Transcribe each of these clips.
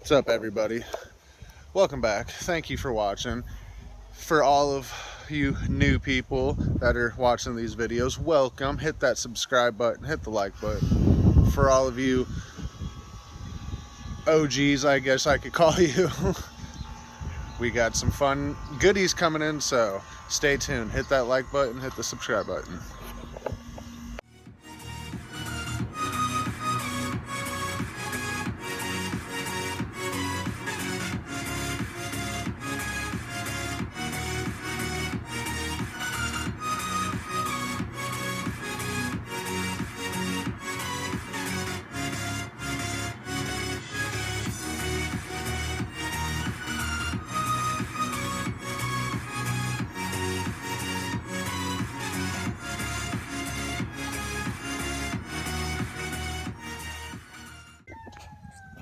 What's up, everybody? Welcome back. Thank you for watching. For all of you new people that are watching these videos, welcome. Hit that subscribe button, hit the like button. For all of you OGs, I guess I could call you, we got some fun goodies coming in, so stay tuned. Hit that like button, hit the subscribe button.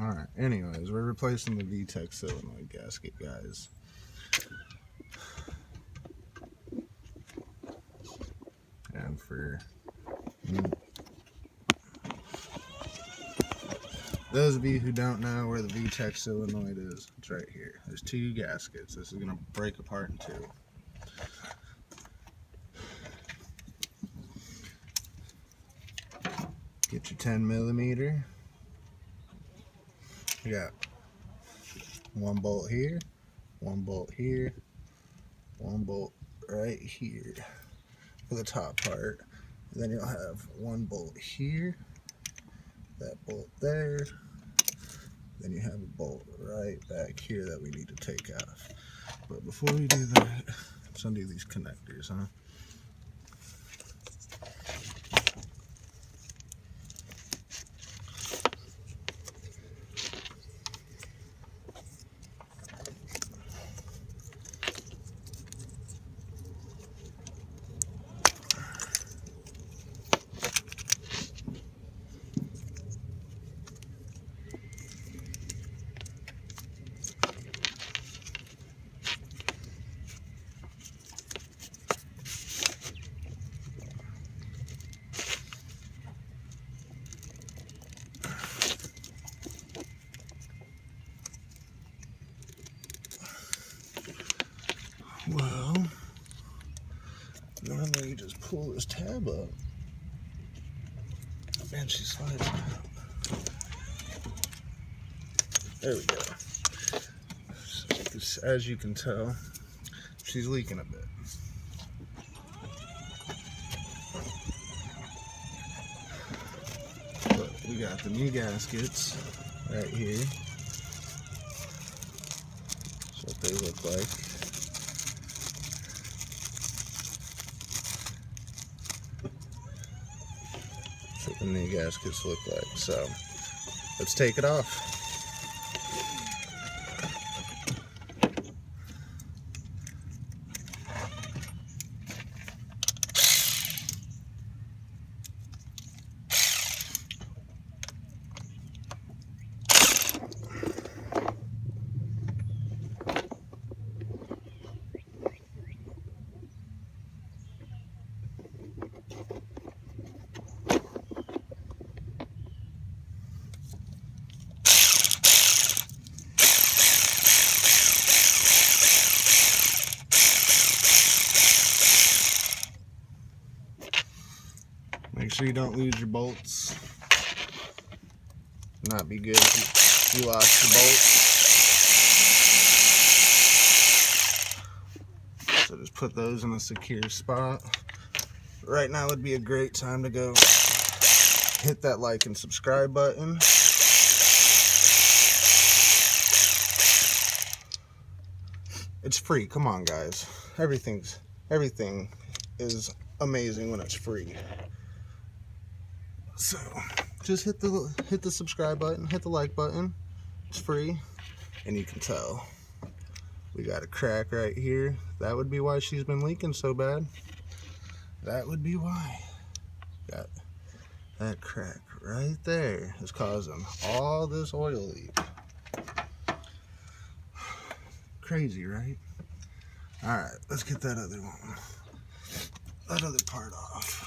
Alright, anyways, we're replacing the Vtec solenoid gasket, guys. And for those of you who don't know where the Vtec solenoid is, it's right here. There's two gaskets. This is going to break apart in two. Get your 10mm. You got one bolt here, one bolt here, one bolt right here for the top part. And then you'll have one bolt here, that bolt there, then you have a bolt right back here that we need to take off. But before we do that, let's undo these connectors, huh? Well, normally you just pull this tab up and she slides out. There we go. So as you can tell, she's leaking a bit. But we got the new gaskets right here. That's what they look like. That's what the new gaskets look like. So let's take it off. Make sure you don't lose your bolts. Not be good if you lost your bolts. So just put those in a secure spot. Right now would be a great time to go hit that like and subscribe button. It's free. Come on, guys. Everything is amazing when it's free. So just hit the subscribe button, hit the like button. It's free, and you can tell we got a crack right here. That would be why she's been leaking so bad. That would be why. Got that crack right there is causing all this oil leak. Crazy, right? All right, let's get that other part off.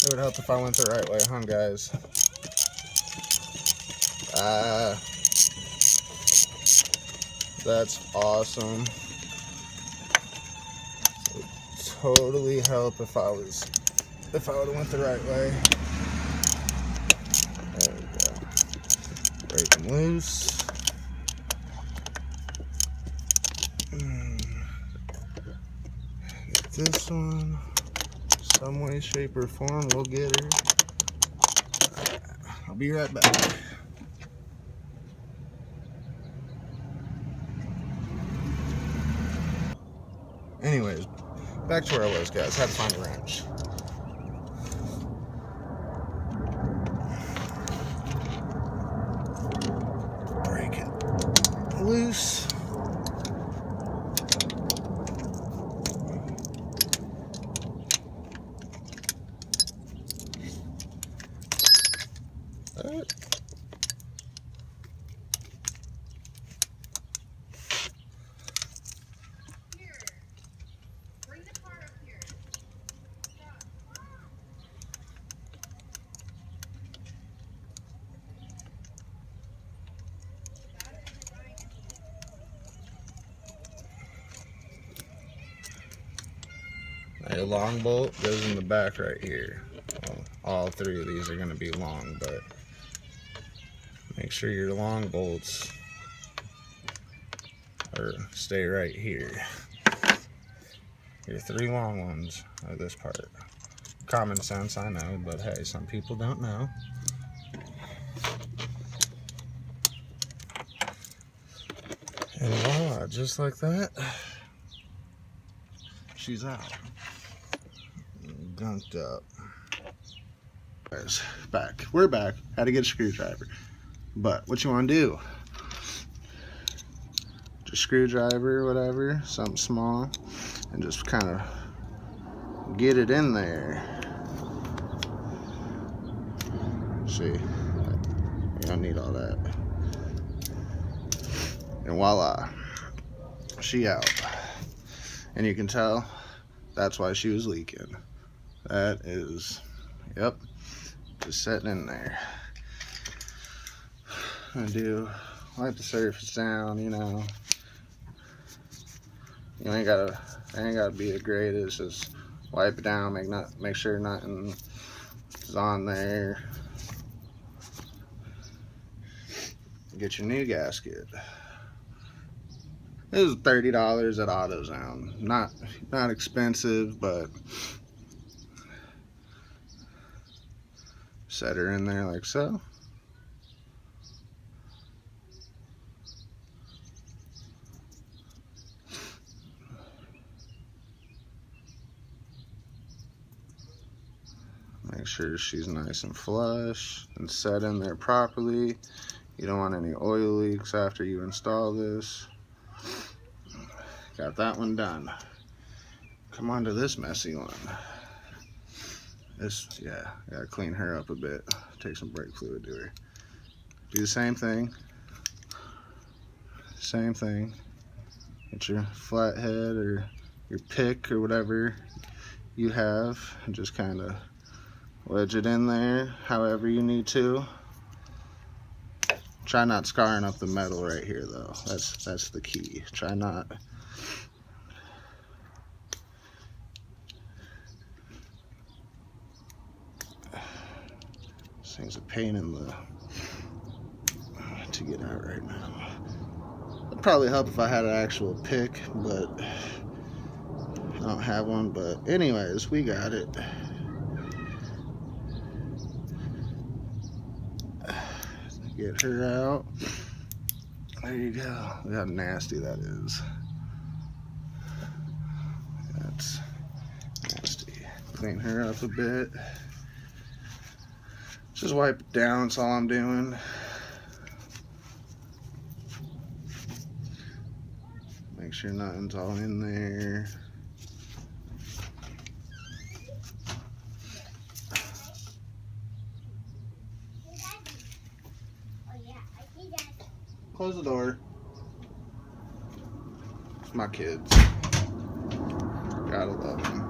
It would help if I went the right way, huh, guys? That's awesome. It would totally help if I would have went the right way. There we go. Break them loose. Get this one. Some way, shape, or form, we'll get her. Right, I'll be right back. Anyways, back to where I was, guys. Had to find a wrench. Break it loose. A long bolt goes in the back right here. Well, all three of these are going to be long, but make sure your long bolts stay right here. Your three long ones are this part. Common sense, I know, but hey, some people don't know. And voila, just like that, she's out. Gunked up. Guys, back. We're back. Had to get a screwdriver. But what you want to do? Just screwdriver, whatever, something small, and just kind of get it in there. See, you don't need all that. And voila, she out. And you can tell that's why she was leaking. That is, yep, just sitting in there. I'm gonna wipe the surface down, you know. You ain't gotta be the greatest. Just wipe it down, make sure nothing is on there. Get your new gasket. It was $30 at AutoZone. Not expensive, but set her in there like so. Make sure she's nice and flush and set in there properly. You don't want any oil leaks after you install this. Got that one done. Come on to this messy one. Yeah, gotta clean her up a bit. Take some brake fluid to her. Do the same thing. Same thing. Get your flathead or your pick or whatever you have and just kind of wedge it in there however you need to. Try not scarring up the metal right here though. That's the key. Try not. This thing's a pain in the to get out right now. It'd probably help if I had an actual pick, but I don't have one. But anyways, we got it. Get her out. There you go. Look how nasty that is. That's nasty. Clean her up a bit. Just wipe it down, that's all I'm doing. Make sure nothing's all in there. Close the door. It's my kids. Gotta love them.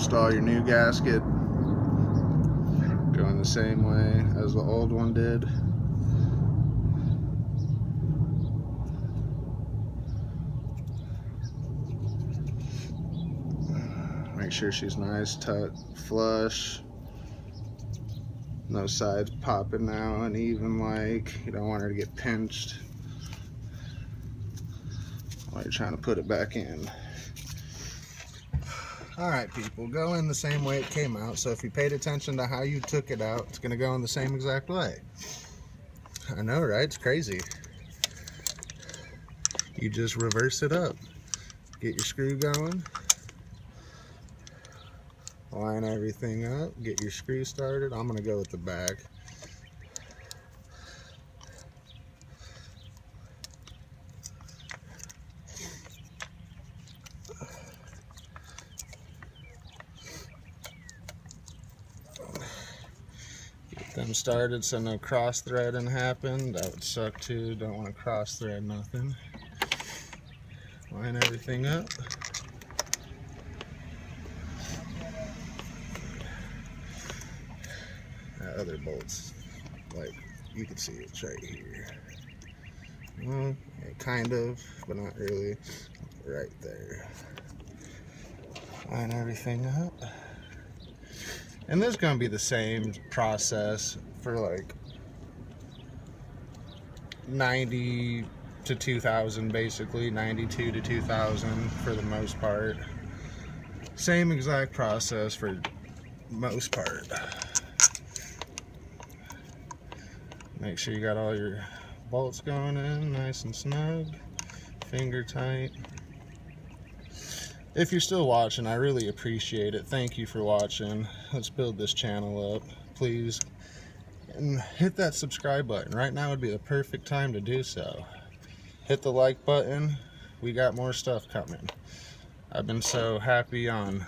install your new gasket, going the same way as the old one did. Make sure she's nice, tucked, flush. No sides popping out uneven, like you don't want her to get pinched while you're trying to put it back in. Alright people, go in the same way it came out. So if you paid attention to how you took it out, it's going to go in the same exact way. I know, right? It's crazy. You just reverse it up. Get your screw going. Line everything up. Get your screw started. I'm going to go with the back. Them started so no cross threading happened. That would suck too. Don't want to cross thread nothing. Line everything up. That other bolt's like, you can see it's right here. Well, kind of, but not really. Right there. Line everything up. And this is going to be the same process for like 90 to 2000, basically 92 to 2000 for the most part. Same exact process for most part. Make sure you got all your bolts going in nice and snug, finger tight. If you're still watching, I really appreciate it. Thank you for watching. Let's build this channel up, please. And hit that subscribe button. Right now would be the perfect time to do so. Hit the like button. We got more stuff coming. I've been so happy on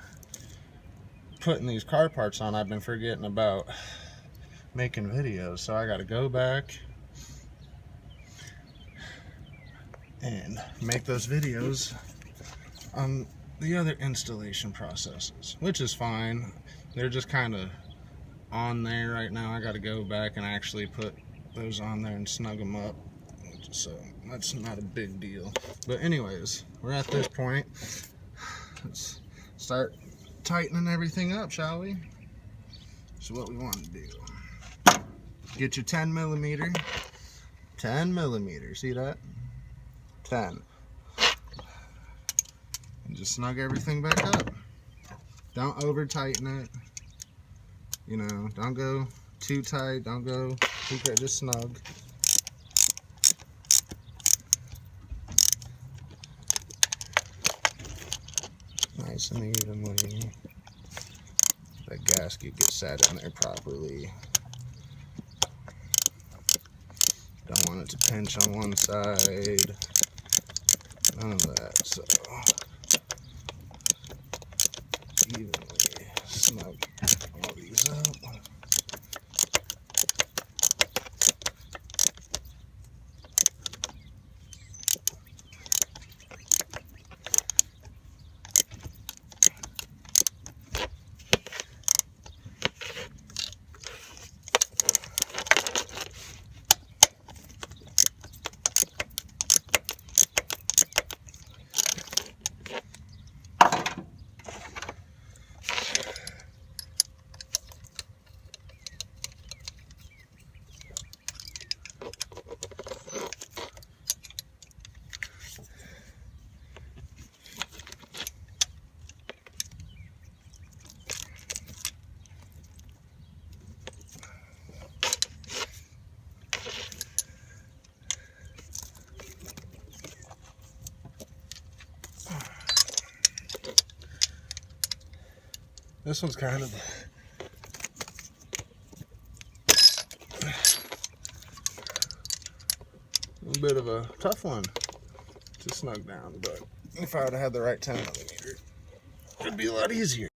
putting these car parts on, I've been forgetting about making videos. So I got to go back and make those videos on the other installation processes, which is fine. They're just kind of on there right now. I got to go back and actually put those on there and snug them up, so that's not a big deal. But anyways, we're at this point. Let's start tightening everything up, shall we? So what we want to do, get your 10 millimeter, see that? 10. And just snug everything back up. Don't over tighten it. You know, don't go too tight, don't go too tight, just snug. Nice and evenly. That gasket gets sat in there properly. Don't want it to pinch on one side. None of that, so evenly snug all these up. This one's kind of a bit of a tough one to snug down, but if I would have had the right 10 millimeter, it'd be a lot easier.